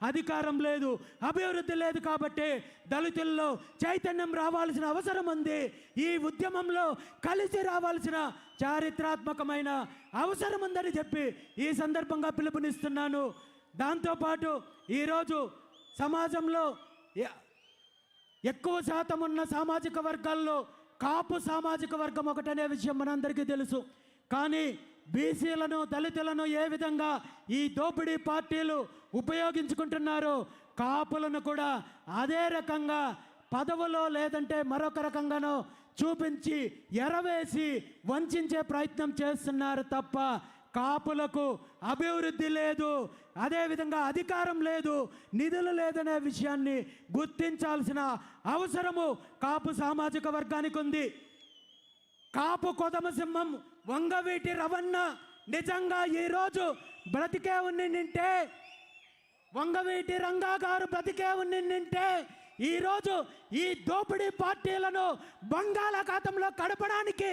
అధికారం లేదు, అభివృద్ధి లేదు. కాబట్టి దళితుల్లో చైతన్యం రావాల్సిన అవసరం ఉంది. ఈ ఉద్యమంలో కలిసి రావాల్సిన చారిత్రాత్మకమైన అవసరం ఉందని చెప్పి ఈ సందర్భంగా పిలుపునిస్తున్నాను. దాంతోపాటు ఈరోజు సమాజంలో ఎక్కువ శాతం ఉన్న సామాజిక వర్గాల్లో కాపు సామాజిక వర్గం ఒకటనే విషయం మనందరికీ తెలుసు. కానీ బీసీలను, దళితులను ఏ విధంగా ఈ దోపిడీ పార్టీలు ఉపయోగించుకుంటున్నారో కాపులను కూడా అదే రకంగా పదవులో లేదంటే మరొక రకంగానో చూపించి ఎరవేసి వంచే ప్రయత్నం చేస్తున్నారు తప్ప కాపులకు అభివృద్ధి లేదు, అదేవిధంగా అధికారం లేదు, నిధులు లేదనే విషయాన్ని గుర్తించాల్సిన అవసరము కాపు సామాజిక వర్గానికి ఉంది. కాపు కొదమ సింహం వంగవీటి రవణ నిజంగా ఈరోజు బ్రతికే ఉన్నింటే, వంగవీటి రంగా గారు బ్రతికే ఉన్నింటే ఈరోజు ఈ దోపిడీ పార్టీలను బంగాళాఖాతంలో కడపడానికి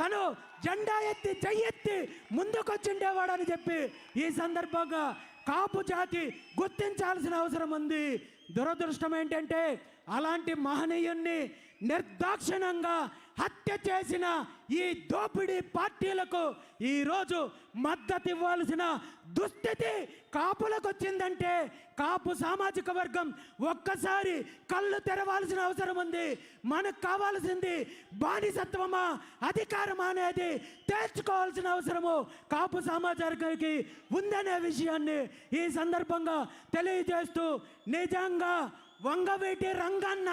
తను జెండా ఎత్తి చెయ్యెత్తి ముందుకొచ్చిండేవాడని చెప్పి ఈ సందర్భంగా కాపు జాతి గుర్తించాల్సిన అవసరం ఉంది. దురదృష్టం ఏంటంటే అలాంటి మహనీయుణ్ణి నిర్దాక్షిణ్యంగా హత్య చేసిన ఈ దోపిడీ పార్టీలకు ఈరోజు మద్దతు ఇవ్వాల్సిన దుస్థితి కాపులకు వచ్చిందంటే కాపు సామాజిక వర్గం ఒక్కసారి కళ్ళు తెరవాల్సిన అవసరం ఉంది. మనకు కావాల్సింది బానిసత్వమా అధికారమా అనేది తేల్చుకోవాల్సిన అవసరము కాపు సామాజికానికి ఉందనే విషయాన్ని ఈ సందర్భంగా తెలియజేస్తూ నిజంగా వంగవీటి రంగన్న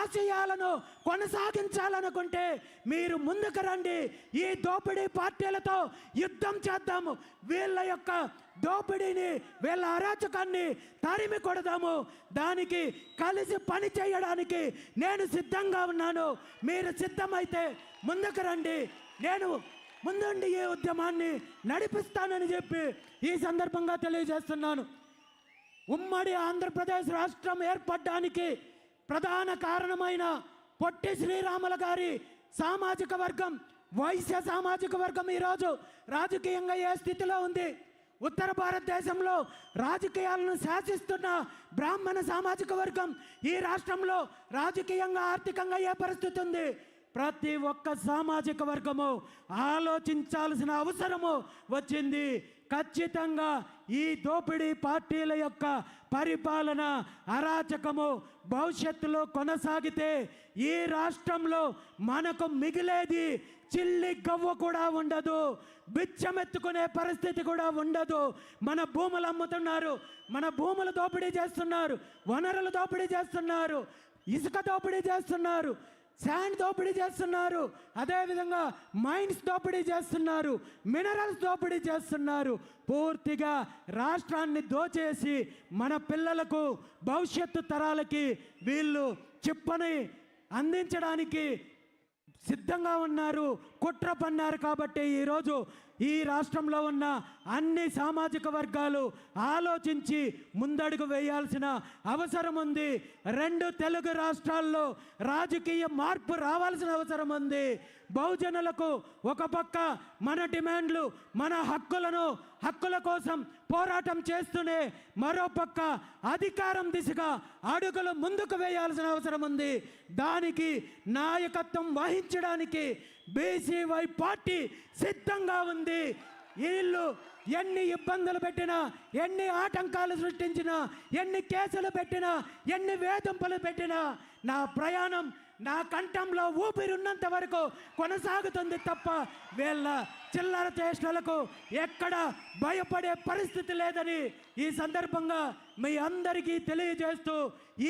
ఆశయాలను కొనసాగించాలనుకుంటే మీరు ముందుకు రండి. ఈ దోపిడీ పార్టీలతో యుద్ధం చేద్దాము. వీళ్ళ యొక్క దోపిడీని, వీళ్ళ అరాచకాన్ని తరిమి కొడదాము. దానికి కలిసి పని చేయడానికి నేను సిద్ధంగా ఉన్నాను. మీరు సిద్ధమైతే ముందుకు రండి. నేను ముందుండి ఈ ఉద్యమాన్ని నడిపిస్తానని చెప్పి ఈ సందర్భంగా తెలియజేస్తున్నాను. ఉమ్మడి ఆంధ్రప్రదేశ్ రాష్ట్రం ఏర్పడడానికి ప్రధాన కారణమైన పొట్టి శ్రీరాములు గారి సామాజిక వర్గం, వైశ్య సామాజిక వర్గం ఈరోజు రాజకీయంగా ఏ స్థితిలో ఉంది? ఉత్తర భారతదేశంలో రాజకీయాలను శాసిస్తున్న బ్రాహ్మణ సామాజిక వర్గం ఈ రాష్ట్రంలో రాజకీయంగా, ఆర్థికంగా ఏ పరిస్థితి ఉంది? ప్రతి ఒక్క సామాజిక వర్గము ఆలోచించాల్సిన అవసరము వచ్చింది. ఖచ్చితంగా ఈ దోపిడీ పార్టీల యొక్క పరిపాలన, అరాచకము భవిష్యత్తులో కొనసాగితే ఈ రాష్ట్రంలో మనకు మిగిలేది చిల్లి గవ్వ కూడా ఉండదు, బిచ్చమెత్తుకునే పరిస్థితి కూడా ఉండదు. మన భూములు అమ్ముతున్నారు, మన భూములు దోపిడీ చేస్తున్నారు, వనరులు దోపిడీ చేస్తున్నారు, ఇసుక దోపిడీ చేస్తున్నారు, శాండ్ దోపిడీ చేస్తున్నారు, అదేవిధంగా మైన్స్ దోపిడీ చేస్తున్నారు, మినరల్స్ దోపిడీ చేస్తున్నారు. పూర్తిగా రాష్ట్రాన్ని దోచేసి మన పిల్లలకు, భవిష్యత్తు తరాలకి వీళ్ళు చిప్పని అందించడానికి సిద్ధంగా ఉన్నారు, కుట్ర పన్నారు. కాబట్టి ఈరోజు ఈ రాష్ట్రంలో ఉన్న అన్ని సామాజిక వర్గాలు ఆలోచించి ముందడుగు వేయాల్సిన అవసరం ఉంది. 2 తెలుగు రాష్ట్రాల్లో రాజకీయ మార్పు రావాల్సిన అవసరం ఉంది. బహుజనులకు ఒక పక్క మన డిమాండ్లు, మన హక్కుల కోసం పోరాటం చేస్తూనే మరో పక్క అధికారం దిశగా అడుగులు ముందుకు వేయాల్సిన అవసరం ఉంది. దానికి నాయకత్వం వహించడానికి బీసీవై పార్టీ సిద్ధంగా ఉంది. వీళ్ళు ఎన్ని ఇబ్బందులు పెట్టినా, ఎన్ని ఆటంకాలు సృష్టించినా, ఎన్ని కేసులు పెట్టినా, ఎన్ని వేధింపులు పెట్టినా నా ప్రయాణం నా కంఠంలో ఊపిరున్నంత వరకు కొనసాగుతుంది తప్ప వీళ్ళ చిల్లర చేష్టలకు ఎక్కడ భయపడే పరిస్థితి లేదని ఈ సందర్భంగా మీ అందరికీ తెలియజేస్తూ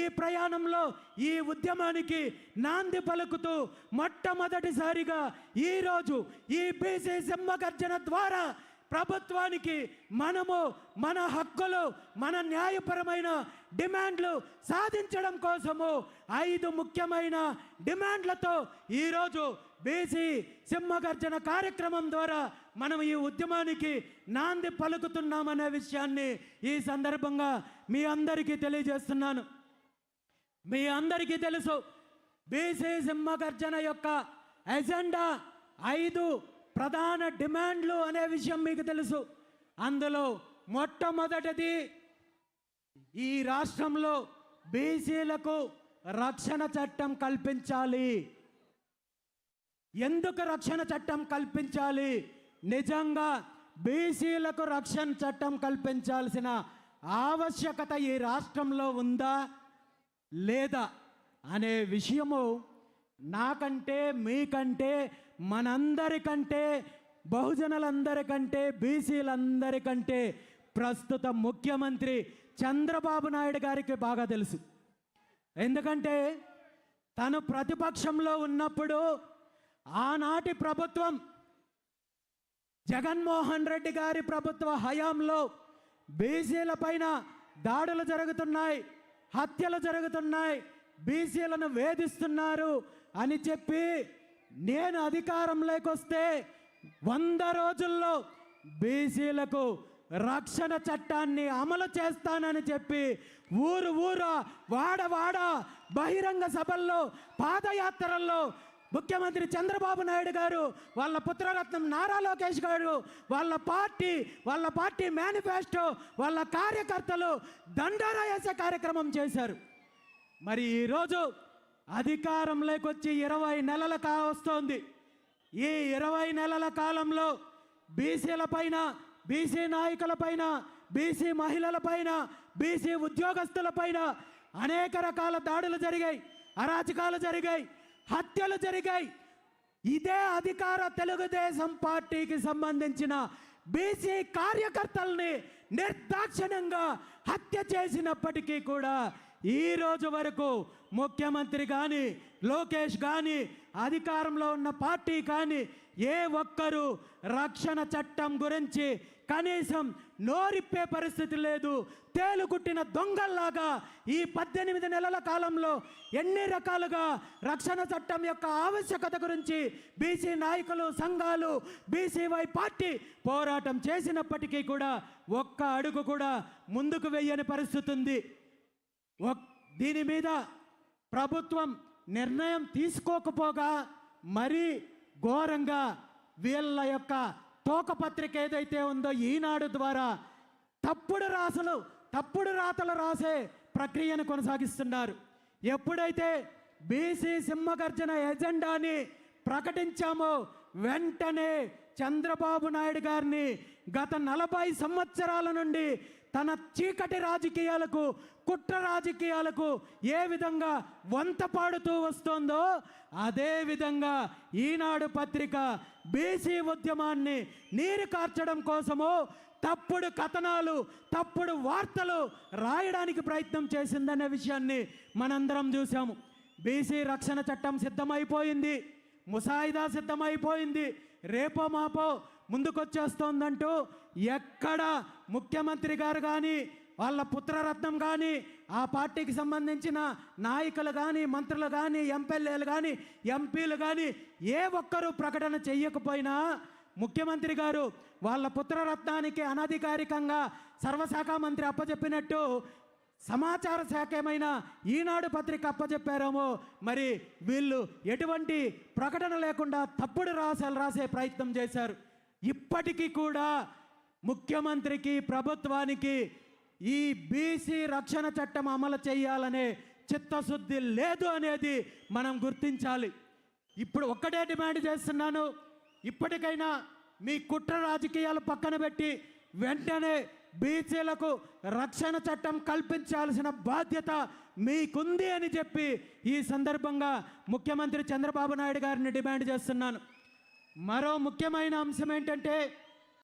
ఈ ప్రయాణంలో ఈ ఉద్యమానికి నాంది పలుకుతూ మొట్టమొదటిసారిగా ఈరోజు ఈ బీసీ సింహగర్జన ద్వారా ప్రభుత్వానికి మనము మన హక్కులు, మన న్యాయపరమైన డిమాండ్లు సాధించడం కోసము 5 ముఖ్యమైన డిమాండ్లతో ఈరోజు బీసీ సింహగర్జన కార్యక్రమం ద్వారా మనం ఈ ఉద్యమానికి నాంది పలుకుతున్నామనే విషయాన్ని ఈ సందర్భంగా మీ అందరికీ తెలియజేస్తున్నాను. మీ అందరికీ తెలుసు బీసీ సింహగర్జన యొక్క ఎజెండా 5 ప్రధాన డిమాండ్లు అనే విషయం మీకు తెలుసు. అందులో మొట్టమొదటిది ఈ రాష్ట్రంలో బీసీలకు రక్షణ చట్టం కల్పించాలి. ఎందుకు రక్షణ చట్టం కల్పించాలి? నిజంగా బీసీలకు రక్షణ చట్టం కల్పించాల్సిన ఆవశ్యకత ఈ రాష్ట్రంలో ఉందా లేదా అనే విషయము నాకంటే, మీకంటే, మనందరికంటే, బహుజనులందరికంటే, బీసీలందరికంటే ప్రస్తుత ముఖ్యమంత్రి చంద్రబాబు నాయుడు గారికి బాగా తెలుసు. ఎందుకంటే తను ప్రతిపక్షంలో ఉన్నప్పుడు ఆనాటి ప్రభుత్వం జగన్మోహన్ రెడ్డి గారి ప్రభుత్వ హయాంలో బీసీల పైన దాడులు జరుగుతున్నాయి, హత్యలు జరుగుతున్నాయి, బీసీలను వేధిస్తున్నారు అని చెప్పి నేను అధికారంలోకి వస్తే 100 రోజుల్లో బీసీలకు రక్షణ చట్టాన్ని అమలు చేస్తానని చెప్పి ఊరు వాడ బహిరంగ సభల్లో, పాదయాత్రల్లో ముఖ్యమంత్రి చంద్రబాబు నాయుడు గారు, వాళ్ళ పుత్రరత్నం నారా లోకేష్ గారు, వాళ్ళ పార్టీ మేనిఫెస్టో, వాళ్ళ కార్యకర్తలు దండోరా వేసే కార్యక్రమం చేశారు. మరి ఈరోజు అధికారంలోకి వచ్చి 20 నెలలు కావస్తోంది. ఈ 20 నెలల కాలంలో బీసీల పైన, బీసీ నాయకుల పైన, బీసీ మహిళల పైన, బీసీ ఉద్యోగస్తుల పైన అనేక రకాల దాడులు జరిగాయి, అరాచకాలు జరిగాయి, హత్యలు జరిగాయి. ఇదే అధికార తెలుగుదేశం పార్టీకి సంబంధించిన బీసీ కార్యకర్తల్ని నిర్దాక్షిణ్యంగా హత్య చేసినప్పటికీ కూడా ఈ రోజు వరకు ముఖ్యమంత్రి కానీ, లోకేష్ కానీ, అధికారంలో ఉన్న పార్టీ కానీ ఏ ఒక్కరూ రక్షణ చట్టం గురించి కనీసం నోరిప్పే పరిస్థితి లేదు. తేలుగుట్టిన దొంగల్లాగా ఈ 18 నెలల కాలంలో ఎన్ని రకాలుగా రక్షణ చట్టం యొక్క ఆవశ్యకత గురించి బీసీ నాయకులు, సంఘాలు, బీసీవై పార్టీ పోరాటం చేసినప్పటికీ కూడా ఒక్క అడుగు కూడా ముందుకు వెయ్యని పరిస్థితి ఉంది. దీని మీద ప్రభుత్వం నిర్ణయం తీసుకోకపోగా మరీ ఘోరంగా వీళ్ళ యొక్క తోకపత్రిక ఏదైతే ఉందో ఈనాడు ద్వారా తప్పుడు రాతలు రాసే ప్రక్రియను కొనసాగిస్తున్నారు. ఎప్పుడైతే బీసీ సింహగర్జన ఎజెండాని ప్రకటించామో వెంటనే చంద్రబాబు నాయుడు గారిని గత 40 సంవత్సరాల నుండి తన చీకటి రాజకీయాలకు, కుట్ర రాజకీయాలకు ఏ విధంగా వంత పాడుతూ వస్తోందో అదే విధంగా ఈనాడు పత్రిక బీసీ ఉద్యమాన్ని నీరు కార్చడం కోసము తప్పుడు కథనాలు, తప్పుడు వార్తలు రాయడానికి ప్రయత్నం చేసిందనే విషయాన్ని మనందరం చూసాము. బీసీ రక్షణ చట్టం సిద్ధమైపోయింది, ముసాయిదా సిద్ధమైపోయింది, రేపో మాపో ముందుకొచ్చేస్తోందంటూ ఎక్కడ ముఖ్యమంత్రి గారు కానీ, వాళ్ళ పుత్రరత్నం కానీ, ఆ పార్టీకి సంబంధించిన నాయకులు కానీ, మంత్రులు కానీ, ఎమ్మెల్యేలు కానీ, ఎంపీలు కానీ ఏ ఒక్కరూ ప్రకటన చెయ్యకపోయినా ముఖ్యమంత్రి గారు వాళ్ళ పుత్రరత్నానికి అనధికారికంగా సర్వశాఖ మంత్రి అప్పచెప్పినట్టు సమాచార శాఖ ఏమైనా ఈనాడు పత్రిక అప్పచెప్పారేమో. మరి వీళ్ళు ఎటువంటి ప్రకటన లేకుండా తప్పుడు రాసే ప్రయత్నం చేశారు. ఇప్పటికీ కూడా ముఖ్యమంత్రికి, ప్రభుత్వానికి ఈ బీసీ రక్షణ చట్టం అమలు చేయాలనే చిత్తశుద్ధి లేదు అనేది మనం గుర్తించాలి. ఇప్పుడు ఒక్కటే డిమాండ్ చేస్తున్నాను, ఇప్పటికైనా మీ కుట్ర రాజకీయాలు పక్కన పెట్టి వెంటనే బీసీలకు రక్షణ చట్టం కల్పించాల్సిన బాధ్యత మీకుంది అని చెప్పి ఈ సందర్భంగా ముఖ్యమంత్రి చంద్రబాబు నాయుడు గారిని డిమాండ్ చేస్తున్నాను. మరో ముఖ్యమైన అంశం ఏంటంటే